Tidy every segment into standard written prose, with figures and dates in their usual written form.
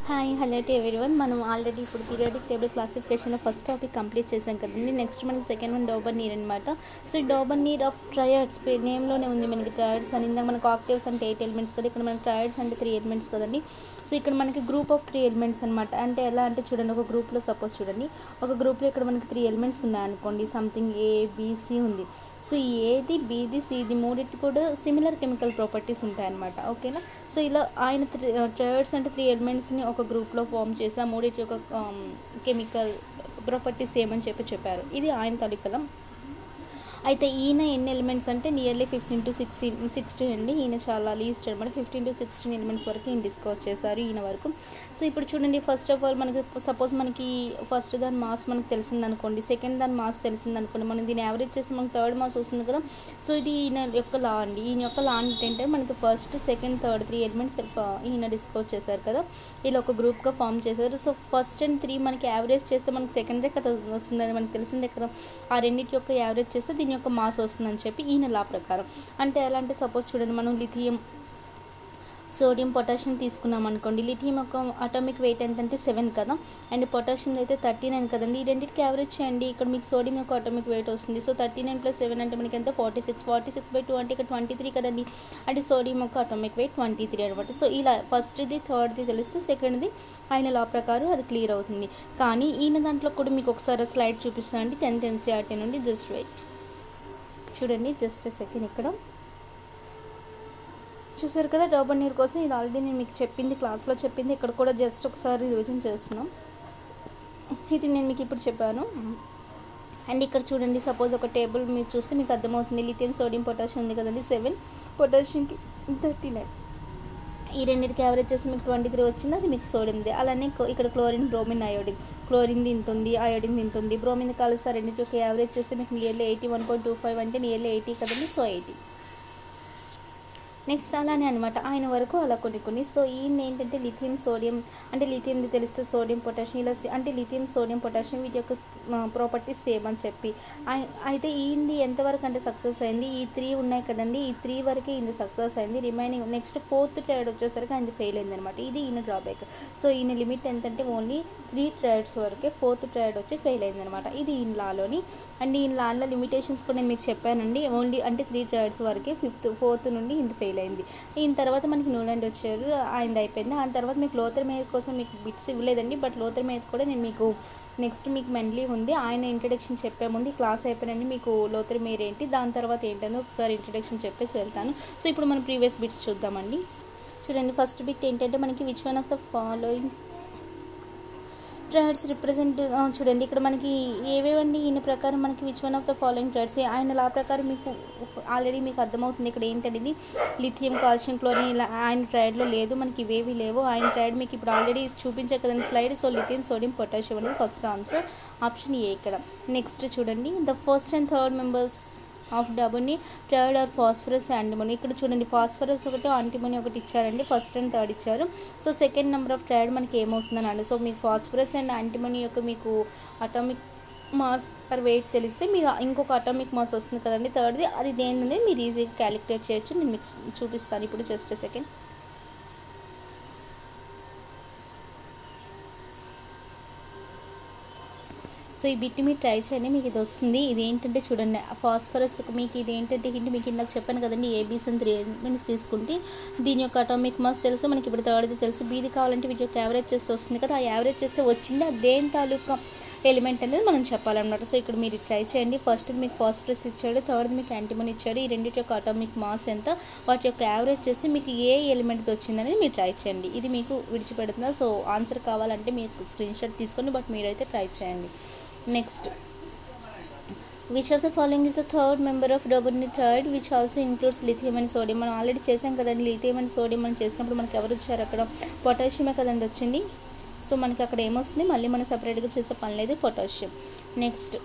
Hi hello to everyone. మనం already ఇప్పుడు periodic table క్లాసిఫికేషన్లో ఫస్ట్ టాపిక్ కంప్లీట్ చేసాం కదండి. నెక్స్ట్ మనకి సెకండ్ వన్ డోబర్ నీర్ అనమాట. సో ఈ డోబర్ నీర్ ఆఫ్ ట్రయడ్స్ నేమ్లోనే ఉంది మనకి ట్రయడ్స్ అని. ఇందాక మనకు ఆక్టేవ్స్ అంటే 8 ఎలిమెంట్స్ కదా, ఇక్కడ మనకి ట్రయడ్స్ అంటే 3 ఎలిమెంట్స్ కదండి. సో ఇక్కడ మనకి గ్రూప్ ఆఫ్ 3 ఎలిమెంట్స్ అనమాట. అంటే ఎలా అంటే చూడండి, ఒక గ్రూప్లో సపోజ్ చూడండి, ఒక గ్రూప్లో ఇక్కడ మనకి 3 ఎలిమెంట్స్ ఉన్నాయనుకోండి. సంథింగ్ ఏబిసి ఉంది. సో ఈ ఏది బిది సిది మూడింటి కూడా సిమిలర్ కెమికల్ ప్రాపర్టీస్ ఉంటాయన్నమాట. ఓకేనా. సో ఇలా ఆయన ట్రయడ్స్ అంటే 3 ఎలిమెంట్స్ని ఒక గ్రూప్లో ఫామ్ చేసి ఆ మూడింటి యొక్క కెమికల్ ప్రాపర్టీస్ ఏమని చెప్పారు. ఇది ఆయన తలికలం. అయితే ఈయన ఎన్ని ఎలిమెంట్స్ అంటే నియర్లీ 15 to 16 అండి. ఈయన చాలా లీస్ట్ అనమాట. 15 to 16 ఎలిమెంట్స్ వరకు ఈయన డిస్కవర్ చేశారు ఈయన వరకు. సో ఇప్పుడు చూడండి, ఫస్ట్ ఆఫ్ ఆల్ మనకి సపోజ్ మనకి ఫస్ట్ దాని మాస్ మనకు తెలిసిందనుకోండి, సెకండ్ దాని మాస్ తెలిసిందనుకోండి, మనం దీన్ని యావరేజ్ చేసి మనకి థర్డ్ మాస్ వస్తుంది కదా. సో ఇది ఈయన యొక్క లా అండి. ఈయన యొక్క లా ఏంటంటే మనకి ఫస్ట్ సెకండ్ థర్డ్ 3 ఎలిమెంట్స్ ఈయన డిస్కవర్ చేశారు కదా, ఇలా ఒక గ్రూప్గా ఫామ్ చేశారు. సో ఫస్ట్ అండ్ 3 మనకి యావరేజ్ చేస్తే మనకి సెకండ్దే కదా వస్తుందని మనకి తెలిసిందే కదా. ఆ రెండింటి యొక్క యావరేజ్ చేస్తే దీని యొక్క మాస్ వస్తుందని చెప్పి ఈయన లా ప్రకారం. అంటే ఎలా అంటే సపోజ్ చూడండి, మనం లిథియం, సోడియం, పొటాషియం తీసుకున్నాం అనుకోండి. లిథియం యొక్క అటామిక్ వెయిట్ ఎంతంటే 7 కదా, అండ్ పొటాషియం అయితే 39 కదండి. ఈ రెండింటికి యావరేజ్ చేయండి. ఇక్కడ మీకు సోడియం యొక్క అటామిక్ వెయిట్ వస్తుంది. సో 39 + 7 అంటే మనకి ఎంత 46/2 అంటే ఇక్కడ 23 కదండి. అంటే సోడియం యొక్క అటామిక్ వెయిట్ 23 అనమాట. సో ఇలా ఫస్ట్ది థర్డ్ది తెలిస్తే సెకండ్ది ఆయన లా ప్రకారం అది క్లియర్ అవుతుంది. కానీ ఈయన దాంట్లో కూడా మీకు ఒకసారి స్లైడ్ చూపిస్తానండి, 10th NCERT నుండి. జస్ట్ వెయిట్ చూడండి, జస్ట్ సెకండ్. ఇక్కడ చూసారు కదా డోబర్ నీర్ కోసం. ఇది ఆల్రెడీ నేను మీకు చెప్పింది, క్లాస్లో చెప్పింది. ఇక్కడ కూడా జస్ట్ ఒకసారి రివిజన్ చేస్తున్నాం. ఇది నేను మీకు ఇప్పుడు చెప్పాను. అండ్ ఇక్కడ చూడండి, సపోజ్ ఒక టేబుల్ మీరు చూస్తే మీకు అర్థమవుతుంది. లిథియం, సోడియం, పొటాషియం ఉంది కదండి. 7, పొటాషియంకి 39. ఈ రెండింటికి యావరేజ్ చేసి మీకు 23 వచ్చింది. అది మీకు సోడియంది. అలానే ఇక్కడ క్లోరిన్, బ్రోమిన్, అయోడిన్. క్లోరిన్ది ఇంత ఉంది, అయోడిన్ది ఇంత ఉంది. బ్రోమిన్ కలిసి రెండింటి యొక్క యావరేజ్ చేస్తే మీకు నియర్లీ 81.25 అంటే నియర్లీ 80 కదండి. సో 80. నెక్స్ట్ అలానే అనమాట ఆయన వరకు అలా కొన్ని. సో ఈయన ఏంటంటే లిథియం, సోడియం అంటే లిథియంది తెలిస్తే సోడియం, పొటాషియం ఇలా అంటే లిథియం, సోడియం, పొటాషియం వీటి యొక్క ప్రాపర్టీస్ సేమ్ అని చెప్పి అయితే ఈయనది ఎంతవరకు అంటే సక్సెస్ అయింది. ఈ 3 ఉన్నాయి కదండి, ఈ 3 వరకే ఈయన సక్సెస్ అయింది. రిమైనింగ్ నెక్స్ట్ 4th ట్రయడ్ వచ్చేసరికి ఆయన ఫెయిల్ అయింది అనమాట. ఇది ఈయన డ్రాబ్యాక్. సో ఈయన లిమిట్ ఎంతంటే ఓన్లీ 3 ట్రయడ్స్ వరకే, 4th ట్రయడ్ వచ్చి ఫెయిల్ అయింది అనమాట. ఇది ఈయన లాలోని. అండ్ ఈయన లాలో లిమిటేషన్స్ కూడా నేను మీకు చెప్పానండి. ఓన్లీ అంటే 3 ట్రయడ్స్ వరకే, 4th నుండి ఈయన ఫెయిల్ అయింది. ఈయన తర్వాత మనకి న్యూలాండ్ వచ్చారు, ఆయనది అయిపోయింది. ఆ తర్వాత మీకు లోథర్ మేయర్ కోసం మీకు బిట్స్ ఇవ్వలేదండి, బట్ లోథర్ మేయర్ కూడా నేను మీకు నెక్స్ట్ మీకు మెండ్లీ ఉంది. ఆయన ఇంట్రడక్షన్ చెప్పే ముందు ఈ క్లాస్ అయిపోయినండి మీకు లోథర్ మేయర్ ఏంటి, దాని తర్వాత ఏంటని ఒకసారి ఇంట్రడక్షన్ చెప్పేసి వెళ్తాను. సో ఇప్పుడు మనం ప్రీవియస్ బిట్స్ చూద్దామండి. చూడండి, ఫస్ట్ బిట్ ఏంటంటే మనకి which one of the following triads represent. చూడండి ఇక్కడ మనకి ఏవేవండి ఈయన ప్రకారం మనకి which one of the following triads. ఆయన లా ప్రకారం మీకు ఆల్రెడీ మీకు అర్థమవుతుంది ఇక్కడ ఏంటనేది. లిథియం, కాల్షియం, క్లోరిన్ ఇలా ఆయన ట్రయడ్లో లేదు, మనకి ఇవేవి లేవు. ఆయన ట్రయడ్ మీకు ఇప్పుడు ఆల్రెడీ చూపించే కదండి slide. So lithium, sodium, potassium అనేది ఫస్ట్ ఆన్సర్, ఆప్షన్ ఏ ఇక్కడ. నెక్స్ట్ చూడండి, the first and third members of డబుల్ని ట్రయడ్ ఆర్ ఫాస్ఫరస్, యాంటిమోనీ. ఇక్కడ చూడండి, ఫాస్ఫరస్ ఒకటి, యాంటిమోనీ ఒకటి ఇచ్చారండి. ఫస్ట్ అండ్ థర్డ్ ఇచ్చారు. So second number of triad మనకి ఏమవుతుందని అండి. సో మీకు ఫాస్ఫరస్ అండ్ యాంటిమోనీ యొక్క మీకు అటామిక్ మాస్ పర్ వెయిట్ తెలిస్తే మీరు ఇంకొక అటామిక్ మాస్ వస్తుంది కదండి థర్డ్ది, అది దేనిది మీరు ఈజీగా క్యాలిక్యులేట్ చేయొచ్చు. నేను మీకు చూపిస్తాను ఇప్పుడు. Just second. సో ఈ బిట్ మీరు ట్రై చేయండి, మీకు ఇది వస్తుంది. ఇది ఏంటంటే చూడండి, ఫాస్ఫరస్ మీకు ఇది ఏంటంటే హింట్ మీకు ఇందాక చెప్పాను కదండి. ఏబీసీ అని 3 ఎలిమెంట్స్ తీసుకుంటే దీని యొక్క అటామిక్ మాస్ తెలుసు మనకి. ఇప్పుడు థర్డ్ది తెలుసు. బీది కావాలంటే వీటి యొక్క యావరేజ్ చేస్తే వస్తుంది కదా. ఆ యావరేజ్ చేస్తే వచ్చింది అది దేని తాలూకా ఎలిమెంట్ అనేది మనం చెప్పాలన్నమాట. సో ఇక్కడ మీరు ట్రై చేయండి. ఫస్ట్ది మీకు ఫాస్ఫరస్ ఇచ్చాడు, థర్డ్ది మీకు యాంటిమోనీ ఇచ్చాడు. ఈ రెండింటి యొక్క అటామిక్ మాస్ ఎంత, వాటి యొక్క యావరేజ్ చేస్తే మీకు ఏ ఎలిమెంట్ వచ్చిందనేది మీరు ట్రై చేయండి. ఇది మీకు విడిచిపెడుతుందా. సో ఆన్సర్ కావాలంటే మీకు స్క్రీన్ షాట్ తీసుకోండి, బట్ మీరైతే ట్రై చేయండి. Next, which of the following is the third member of double triad which also includes lithium and sodium. మనం ఆల్రెడీ చేసాం కదండి. లిథియం అండ్ సోడియం మనం చేసినప్పుడు మనకి ఎవరు వచ్చారు అక్కడ, పొటాషియమే కదండి వచ్చింది. సో మనకి అక్కడ ఏమొస్తుంది, మళ్ళీ మనం సపరేట్గా చేసే పని లేదు, potassium. Next,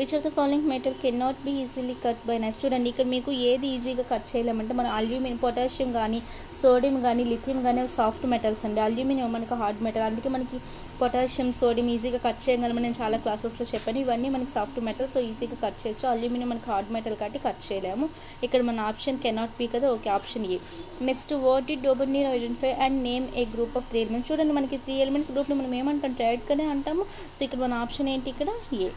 which of the following metal can not be easily cut by knife. చూడండి ఇక్కడ మీకు ఏది ఈజీగా కట్ చేయలేమంటే మనం అల్యూమినియం, పొటాషియం కానీ, సోడియం కానీ, లిథియం కానీ సాఫ్ట్ మెటల్స్ అండి. అల్యూమినియం మనకి హార్డ్ మెటల్, అందుకే మనకి పొటాషియం, సోడియం ఈజీగా కట్ చేయగలమని నేను చాలా క్లాసెస్లో చెప్పాను. ఇవన్నీ మనకి సాఫ్ట్ మెటల్, సో ఈజీగా కట్ చేయొచ్చు. అల్యూమినియం మనకి హార్డ్ మెటల్ కాబట్టి కట్ చేయలేము. ఇక్కడ మన ఆప్షన్ కెన్ నాట్ బీ కదా, okay option A. Next, what did Döbereiner identify and name a group of 3 elements. చూడండి మనకి 3 ఎలిమెంట్స్ గ్రూప్ని మనం ఏమంటాం, ట్రైడ్ కనే అంటాము. సో ఇక్కడ మన ఆప్షన్ ఏంటి, ఇక్కడ ఏ.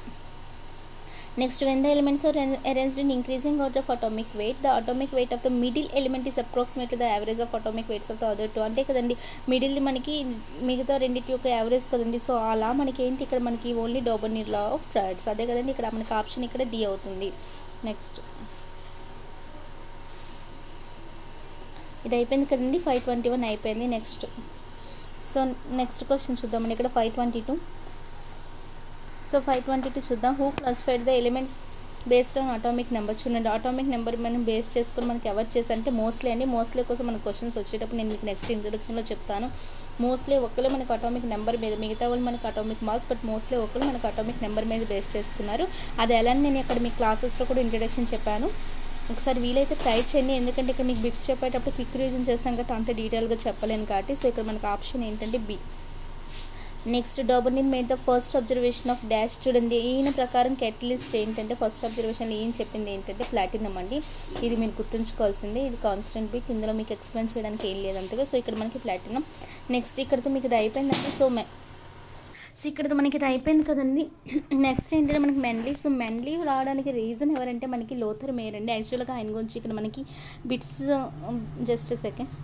Next, when the elements are arranged in increasing order of atomic weight, the atomic weight of the middle element is approximately the average of atomic weights of the other two. అంటే కదండి middle మనకి మిగతా రెండింటి యొక్క average కదండి. So అలా మనకి ఏంటి ఇక్కడ మనకి ఓన్లీ డోబర్నీర్ లా ఆఫ్ ట్రైడ్స్, అదే కదండి ఇక్కడ మనకి ఆప్షన్ ఇక్కడ డి అవుతుంది. నెక్స్ట్, ఇది అయిపోయింది కదండి, 521 అయిపోయింది. నెక్స్ట్, సో నెక్స్ట్ క్వశ్చన్ చూద్దామండి. ఇక్కడ 522. సో 522 చూద్దాం. Who classified the elements based on atomic number. చూడండి అటామిక్ నెంబర్ మనం బేస్ చేసుకొని మనకి ఎవరు చేసి అంటే మోస్ట్లీ అండి. మోస్ట్లీ కోసం మనకు క్వశ్చన్స్ వచ్చేటప్పుడు నేను మీకు నెక్స్ట్ ఇంట్రొడక్షన్లో చెప్తాను. మోస్ట్లీ ఒకళ్ళు మనకు అటామిక్ నెంబర్ మీద, మిగతా వాళ్ళు మనకు అటామిక్ మాస్, బట్ మోస్ట్లీ ఒకళ్ళు మనకు అటామిక్ నెంబర్ మీద బేస్ చేసుకున్నారు. అది ఎలా నేను ఇక్కడ మీ క్లాసెస్లో కూడా ఇంట్రొడక్షన్ చెప్పాను. ఒకసారి వీలైతే ట్రై చేయండి, ఎందుకంటే ఇక్కడ మీకు బిట్స్ చెప్పేటప్పుడు క్విక్ రివిజన్ చేస్తాం కాబట్టి అంత డీటెయిల్గా చెప్పలేను కాబట్టి. సో ఇక్కడ మనకు ఆప్షన్ ఏంటంటే B. Next, Döbereiner made the first observation of dash. చూడండి ఈయన ప్రకారం కెటలిస్ట్ ఏంటంటే ఫస్ట్ అబ్జర్వేషన్ ఈయన చెప్పింది ఏంటంటే ప్లాటినం అండి. ఇది మీరు గుర్తుంచుకోవాల్సిందే, ఇది కాన్స్టెంట్ బిట్, ఇందులో మీకు ఎక్స్ప్లెయిన్ చేయడానికి ఏం లేదు అంతగా. సో ఇక్కడ మనకి ప్లాటినం. నెక్స్ట్, ఇక్కడతో మీకు ఇది అయిపోయిందండి. సో ఇక్కడ మనకి ఇది అయిపోయింది కదండి. నెక్స్ట్ ఏంటంటే మనకి మెండ్లీ. సో మెండ్లీ రావడానికి రీజన్ ఎవరంటే మనకి లోథర్ మేయర్ అండి. యాక్చువల్గా ఆయన గురించి ఇక్కడ మనకి బిట్స్ జస్ట్ సెకండ్,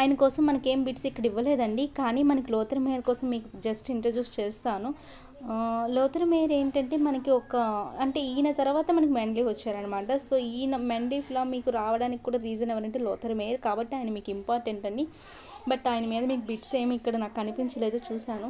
ఆయన కోసం మనకేం బిట్స్ ఇక్కడ ఇవ్వలేదండి, కానీ మనకి లోథర్ మేయర్ కోసం మీకు జస్ట్ ఇంట్రడ్యూస్ చేస్తాను. లోథర్ మేయర్ ఏంటంటే మనకి అంటే ఈయన తర్వాత మనకి మెండ్లీ వచ్చారనమాట. సో ఈయన మెండ్లీలా మీకు రావడానికి కూడా రీజన్ ఎవరంటే లోథర్ మేయర్, కాబట్టి ఆయన మీకు ఇంపార్టెంట్ అండి. బట్ ఆయన మీద మీకు బిట్స్ ఏమి ఇక్కడ నాకు కనిపించలేదు, చూశాను.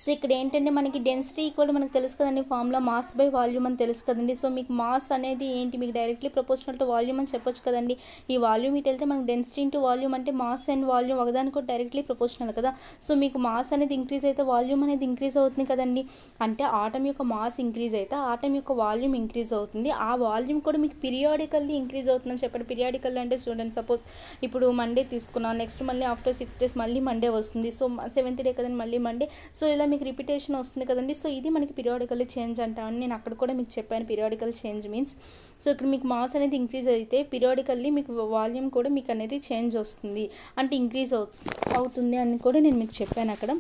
సో ఇక్కడ ఏంటంటే మనకి డెన్సిటీ కూడా మనకు తెలుసు కదండి, ఫార్ములా మాస్ బై వాల్యూమ్ అని తెలుసు కదండి. సో మీకు మాస్ అనేది ఏంటి, మీకు డైరెక్ట్లీ ప్రపోర్షనల్ టు వాల్యూమ్ అని చెప్పొచ్చు కదండి. ఈ వాల్యూమ్ ఇటు వెళ్తే మనకు డెన్సిటీ ఇంటూ వాల్యూమ్ అంటే మాస్ అండ్ వాల్యూమ్ ఒకదానికి కూడా డైరెక్ట్లీ ప్రపోర్షనల్ కదా. సో మీకు మాస్ అనేది ఇంక్రీజ్ అయితే వాల్యూమ్ అనేది ఇంక్రీజ్ అవుతుంది కదండి. అంటే ఆటమ్ యొక్క మాస్ ఇంక్రీజ్ అయితే ఆటమ్ యొక్క వాల్యూమ్ ఇంక్రీజ్ అవుతుంది. ఆ వాల్యూమ్ కూడా మీకు పీరియాడికల్లీ ఇంక్రీజ్ అవుతుందని చెప్పండి. పీరియాడికల్ అంటే చూడండి, సపోజ్ ఇప్పుడు మండే తీసుకున్నాం, నెక్స్ట్ మళ్ళీ ఆఫ్టర్ 6 days మళ్ళీ మండే వస్తుంది. సో 7th day కదండి మళ్ళీ మండే. సో ఇలా మీకు రిపిటేషన్ వస్తుంది కదండి. సో ఇది మనకి పీరియాడికల్లీ చేంజ్ అంటామని నేను అక్కడ కూడా మీకు చెప్పాను. పీరియాడికల్ చేంజ్ మీన్స్, సో ఇక్కడ మీకు మాస్ అనేది ఇంక్రీజ్ అయితే పీరియాడికల్లీ మీకు వాల్యూమ్ కూడా మీకు అనేది చేంజ్ వస్తుంది, అంటే ఇంక్రీజ్ అవుతుంది అని కూడా నేను మీకు చెప్పాను అక్కడ.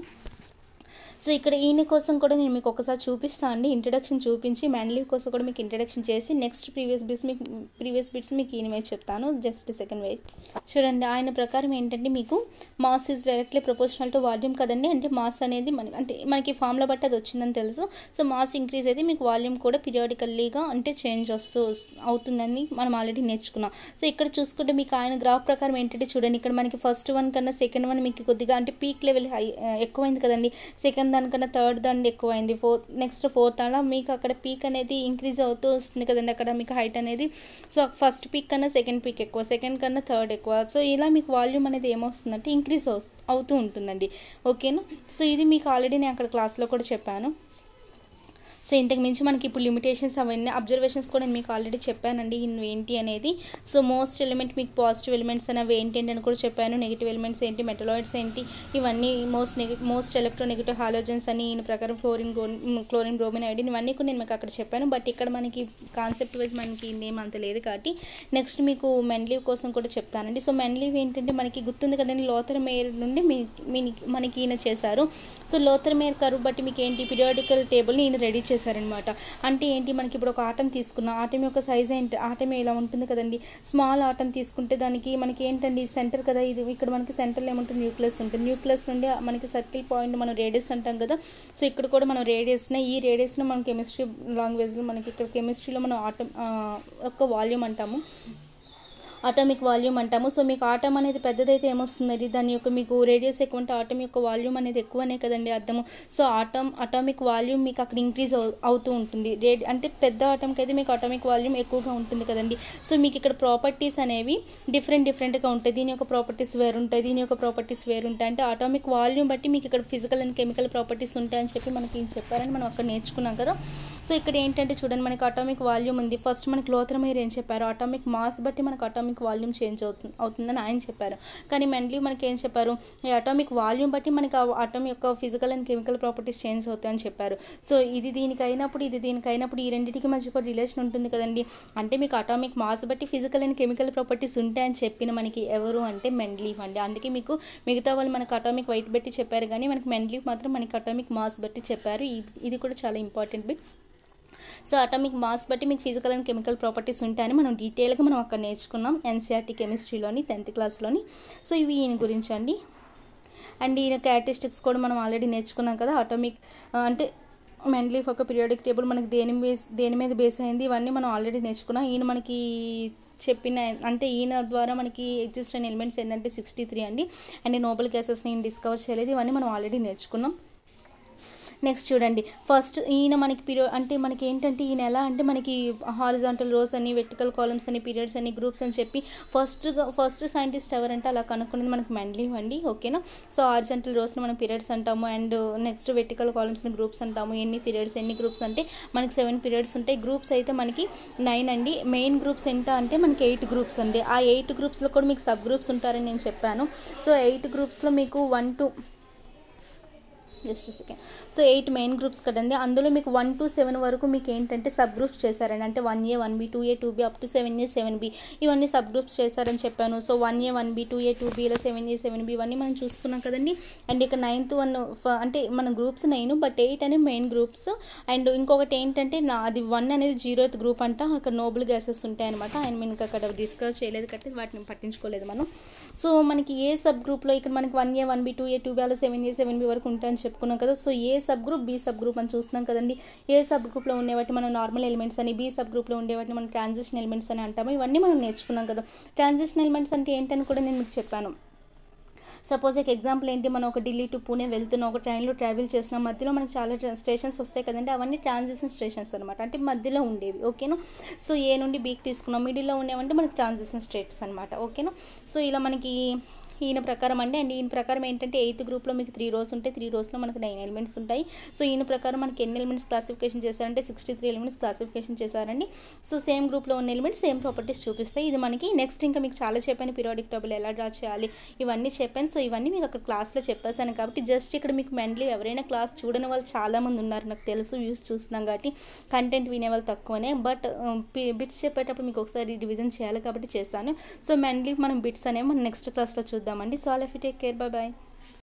సో ఇక్కడ ఈయన కోసం కూడా నేను మీకు ఒకసారి చూపిస్తాను అండి, ఇంట్రడక్షన్ చూపించి మెండ్లీ కోసం కూడా మీకు ఇంట్రడక్షన్ చేసి నెక్స్ట్ ప్రీవియస్ బిట్స్ మీకు ఈయన మీద చెప్తాను. Just second wait. చూడండి ఆయన ప్రకారం ఏంటంటే మీకు mass is directly proportional to volume కదండి. అంటే మాస్ అనేది మనకి ఫార్ములా బట్టి అది వచ్చిందని తెలుసు. సో మాస్ ఇంక్రీజ్ అయితే మీకు వాల్యూమ్ కూడా పీరియాడికల్లీగా అంటే చేంజ్ అవుతుందని మనం ఆల్రెడీ నేర్చుకున్నాం. సో ఇక్కడ చూసుకుంటే మీకు ఆయన గ్రాఫ్ ప్రకారం ఏంటంటే చూడండి, ఇక్కడ మనకి ఫస్ట్ వన్ కన్నా సెకండ్ వన్ మీకు కొద్దిగా అంటే పీక్ లెవెల్ ఎక్కువైంది కదండి. సెకండ్ దానికన్నా థర్డ్ దాన్ని ఎక్కువైంది, నెక్స్ట్ ఫోర్త్ అలా మీకు అక్కడ పీక్ అనేది ఇంక్రీజ్ అవుతూ వస్తుంది కదండి అక్కడ మీకు హైట్ అనేది. సో ఫస్ట్ పీక్ కన్నా సెకండ్ పీక్ ఎక్కువ, సెకండ్ కన్నా థర్డ్ ఎక్కువ. సో ఇలా మీకు వాల్యూమ్ అనేది ఏమొస్తుందంటే ఇంక్రీజ్ అవుతూ ఉంటుందండి. ఓకేనా. సో ఇది మీకు ఆల్రెడీ నేను అక్కడ క్లాస్లో కూడా చెప్పాను. సో ఇంతకు మించి మనకి ఇప్పుడు లిమిటేషన్స్ అవన్నీ అబ్జర్వేషన్స్ కూడా నేను మీకు ఆల్రెడీ చెప్పానండి ఏంటి అనేది. సో మోస్ట్ ఎలిమెంట్ మీకు పాజిటివ్ ఎలిమెంట్స్ అనేవి ఏంటి అని కూడా చెప్పాను, నెగిటివ్ ఎలిమెంట్స్ ఏంటి, మెటలాయిడ్స్ ఏంటి, ఇవన్నీ మోస్ట్ ఎలక్ట్రోనెగటివ్ హాలోజన్స్ అని ఈయన ప్రకారం క్లోరిన్ బ్రోమిన్ ఐడిన్ ఇవన్నీ కూడా నేను మీకు అక్కడ చెప్పాను. బట్ ఇక్కడ మనకి కాన్సెప్ట్ వైజ్ మనకి ఏం అంత లేదు కాబట్టి నెక్స్ట్ మీకు మెండ్లీవ్ కోసం కూడా చెప్తానండి. సో మెండ్లీవ్ ఏంటంటే మనకి గుర్తుంది కదండి, లోథర్ మేయర్ నుండి మనకి ఈయన చేశారు. సో లోథర్ మేయర్ కర్వ్ బట్టి మీకు ఏంటి పీరియాడికల్ టేబుల్ని ఈయన రెడీ చేశారనమాట. అంటే ఏంటి మనకి ఇప్పుడు ఒక ఆటం తీసుకున్నాం, ఆటం యొక్క సైజ్ ఏంటి, ఆటం ఇలా ఉంటుంది కదండి. స్మాల్ ఆటం తీసుకుంటే దానికి మనకి ఏంటండి సెంటర్ కదా, ఇది ఇక్కడ మనకి సెంటర్లో ఏముంటుంది న్యూక్లియస్ ఉంటుంది. న్యూక్లియస్ నుండి మనకి సర్కిల్ పాయింట్ మనం రేడియస్ అంటాం కదా. సో ఇక్కడ కూడా మనం రేడియస్నే, ఈ రేడియస్ను మనం కెమిస్ట్రీ లాంగ్వేజ్లో మనకి ఇక్కడ కెమిస్ట్రీలో మనం ఆటం యొక్క వాల్యూమ్ అంటాము. ఆటమిక్ వాల్యూమ్ అంటాము. సో మీకు ఆటం అనేది పెద్దదైతే ఏమొస్తుంది, దాని యొక్క మీకు రేడియస్ ఎక్కువ ఉంటే ఆటం యొక్క వాల్యూమ్ అనేది ఎక్కువనే కదండి అర్థము. సో అటామిక్ వాల్యూమ్ మీకు అక్కడ ఇంక్రీజ్ అవుతూ ఉంటుంది. అంటే పెద్ద ఆటంకి అయితే మీకు అటామిక్ వాల్యూమ్ ఎక్కువగా ఉంటుంది కదండి. సో మీకు ఇక్కడ ప్రాపర్టీస్ అనేవి డిఫరెంట్గా ఉంటాయి. దీని యొక్క ప్రాపర్టీస్ వేరుంటాయి, దీని యొక్క ప్రాపర్టీస్ వేరుంటాయి. అంటే అటామిక్ వాల్యూమ్ బట్టి మీకు ఇక్కడ ఫిజికల్ అండ్ కెమికల్ ప్రాపర్టీస్ ఉంటాయని చెప్పి మనకి చెప్పారని మనం అక్కడ నేర్చుకున్నాం కదా. సో ఇక్కడ ఏంటంటే చూడండి, మనకి అటామిక్ వాల్యూమ్ ఉంది. ఫస్ట్ మనకి లోథరమేర్ ఏం చెప్పారు, అటామిక్ మాస్ బట్టి మనకు అటామిక్ వాల్యూమ్ చేంజ్ అవుతుందని ఆయన చెప్పారు. కానీ మెండ్లీ మనకి ఏం చెప్పారు, ఈ అటామిక్ వాల్యూమ్ బట్టి మనకి ఆటమ్ యొక్క physical and chemical properties change అవుతాయని చెప్పారు. సో ఇది దీనికి అయినప్పుడు ఈ రెండింటికి మధ్య కూడా రిలేషన్ ఉంటుంది కదండి. అంటే మీకు అటామిక్ మాస్ బట్టి ఫిజికల్ అండ్ కెమికల్ ప్రాపర్టీస్ ఉంటాయని చెప్పిన మనకి ఎవరు అంటే మెండ్లీవ్ అండి. అందుకే మీకు మిగతా వాళ్ళు మనకు అటామిక్ వెయిట్ బట్టి చెప్పారు, కానీ మనకి మెండ్లీవ్ మాత్రం మనకి అటామిక్ మాస్ బట్టి చెప్పారు. ఇది కూడా చాలా important bit. So atomic mass బట్టి మీకు ఫిజికల్ అండ్ కెమికల్ ప్రాపర్టీస్ ఉంటాయని మనం డీటెయిల్గా మనం అక్కడ నేర్చుకున్నాం ఎన్సీఆర్టీ కెమిస్ట్రీలోని 10th క్లాస్లోని. సో ఇవి ఈయన గురించి అండి. అండ్ ఈయన క్యారెక్టరిస్టిక్స్ కూడా మనం ఆల్రెడీ నేర్చుకున్నాం కదా. అటామిక్ అంటే మెండ్లీవ్ ఒక పీరియాడిక్ టేబుల్ మనకి దేని మీద బేస్ అయింది, ఇవన్నీ మనం ఆల్రెడీ నేర్చుకున్నాం. ఈయన మనకి చెప్పిన అంటే ఈయన ద్వారా మనకి ఎగ్జిస్ట్ అయిన ఎలిమెంట్స్ ఏంటంటే 63 అండి. అండ్ నోబెల్ గ్యాసెస్ని ఈయన డిస్కవర్ చేయలేదు, ఇవన్నీ మనం ఆల్రెడీ నేర్చుకున్నాం. నెక్స్ట్ చూడండి, ఫస్ట్ ఈయన మనకి అంటే మనకి ఏంటంటే ఈయన ఎలా అంటే మనకి హారిజాంటల్ రోస్ అని, వెర్టికల్ కాలమ్స్ అని, పీరియడ్స్ అని, గ్రూప్స్ అని చెప్పి ఫస్ట్ సైంటిస్ట్ ఎవరంటే అలా కనుక్కున్నది మనకి మెండ్లీవ్ అండి. ఓకేనా. సో హారిజాంటల్ రోస్ని మనం పీరియడ్స్ అంటాము, అండ్ నెక్స్ట్ వెర్టికల్ కాలమ్స్ని గ్రూప్స్ అంటాము. ఎన్ని పీరియడ్స్ ఎన్ని గ్రూప్స్ అంటే మనకి 7 పీరియడ్స్ ఉంటాయి. గ్రూప్స్ అయితే మనకి 9 అండి. మెయిన్ గ్రూప్స్ ఎంత అంటే మనకి 8 గ్రూప్స్ అండి. ఆ 8 గ్రూప్స్లో కూడా మీకు సబ్ గ్రూప్స్ ఉంటారని నేను చెప్పాను. సో 8 గ్రూప్స్లో మీకు 1 to just second. So 8 main groups కదండి. అందులో మీకు 1 to 7 వరకు మీకు ఏంటంటే సబ్ గ్రూప్స్ చేశారండి. అంటే 1A 1B 2A 2B up to 7A 7B ఇవన్నీ సబ్ గ్రూప్స్ చేశారని చెప్పాను. So 1A 1B 2A 2B ఇలా 7A 7B ఇవన్నీ మనం చూసుకున్నాం కదండి. అండ్ ఇక 9th 1 అంటే మన గ్రూప్స్ 9 బట్ 8 అనే మెయిన్ గ్రూప్స్. అండ్ ఇంకొకటి ఏంటంటే అది 1 అనేది 0th గ్రూప్ అంట. అక్కడ నోబెల్ గ్యాసెస్ ఉంటాయి అనమాట. ఆయన మనకి అక్కడ డిస్కస్ చేయలేదు కట్టి వాటిని పట్టించుకోలేదు మనం. సో మనకి ఏ సబ్ గ్రూప్లో ఇక్కడ మనకి 1A 1B 2A 2B అలా 7A 7B వరకు ఉంటాయని చెప్పుకున్నాం కదా. So A sub group B sub group అని చూస్తున్నాం కదండి. ఏ సబ్ గ్రూప్లో ఉండేవాటి మనం నార్మల్ ఎలిమెంట్స్ అని, బి సబ్ గ్రూప్లో ఉండేవాటిని మనం ట్రాన్సిషన్ ఎలిమెంట్స్ అని అంటాము. ఇవన్నీ మనం నేర్చుకున్నాం కదా. ట్రాన్సిషన్ ఎలిమెంట్స్ అంటే ఏంటని కూడా నేను మీకు చెప్పాను. సపోజ్ ఒక ఎగ్జాంపుల్ ఏంటి, మనం ఒక ఢిల్లీ టు పూణే వెళ్తున్నాం, ఒక ట్రైన్లో ట్రావెల్ చేసిన మధ్యలో మనకి చాలా స్టేషన్స్ వస్తాయి కదండి. అవన్నీ ట్రాన్సిషన్ స్టేషన్స్ అనమాట. అంటే మధ్యలో ఉండేవి. ఓకేనా. సో ఏ నుండి బీకి తీసుకున్నాం, మిడిల్లో ఉండేవంటే మనకి ట్రాన్సిషన్ స్టేట్స్ అనమాట. ఓకేనా. సో ఇలా మనకి ఈయన ప్రకారం అండి. అండ్ ఈయన ప్రకారం ఏంటంటే 8th గ్రూప్లో మీకు 3 rows ఉంటాయి. 3 rowsలో మనకి 9 ఎలిమెంట్స్ ఉంటాయి. సో ఈయన ప్రకారం మనకి ఎన్ని ఎలిమెంట్స్ క్లాసిఫికేషన్ చేశారంటే 63 ఎలిమెంట్స్ క్లాసిఫికేషన్ చేశారండి. సో సేమ్ గ్రూప్లో ఉన్న ఎలిమెంట్స్ సేమ్ ప్రాపర్టీస్ చూపిస్తాయి. ఇది మనకి నెక్స్ట్ ఇంకా మీకు చాలా చెప్పాను, పీరియాడిక్ టేబుల్ ఎలా డ్రా చేయాలి ఇవన్నీ చెప్పాను. సో ఇవన్నీ మీకు అక్కడ క్లాస్లో చెప్పేశాను కాబట్టి జస్ట్ ఇక్కడ మీకు మెండ్లీ ఎవరైనా క్లాస్ చూడని వాళ్ళు చాలామంది ఉన్నారు నాకు తెలుసు, వ్యూస్ చూస్తున్నాం కాబట్టి. కంటెంట్ వినేవాళ్ళు తక్కువనే, బట్ బిట్స్ చెప్పేటప్పుడు మీకు ఒకసారి రివిజన్ చేయాలి కాబట్టి చేశాను. సో మెండ్లీ మనం బిట్స్ అనేవి మనం నెక్స్ట్ క్లాస్లో చూద్దామండి. So all of you take care, bye bye.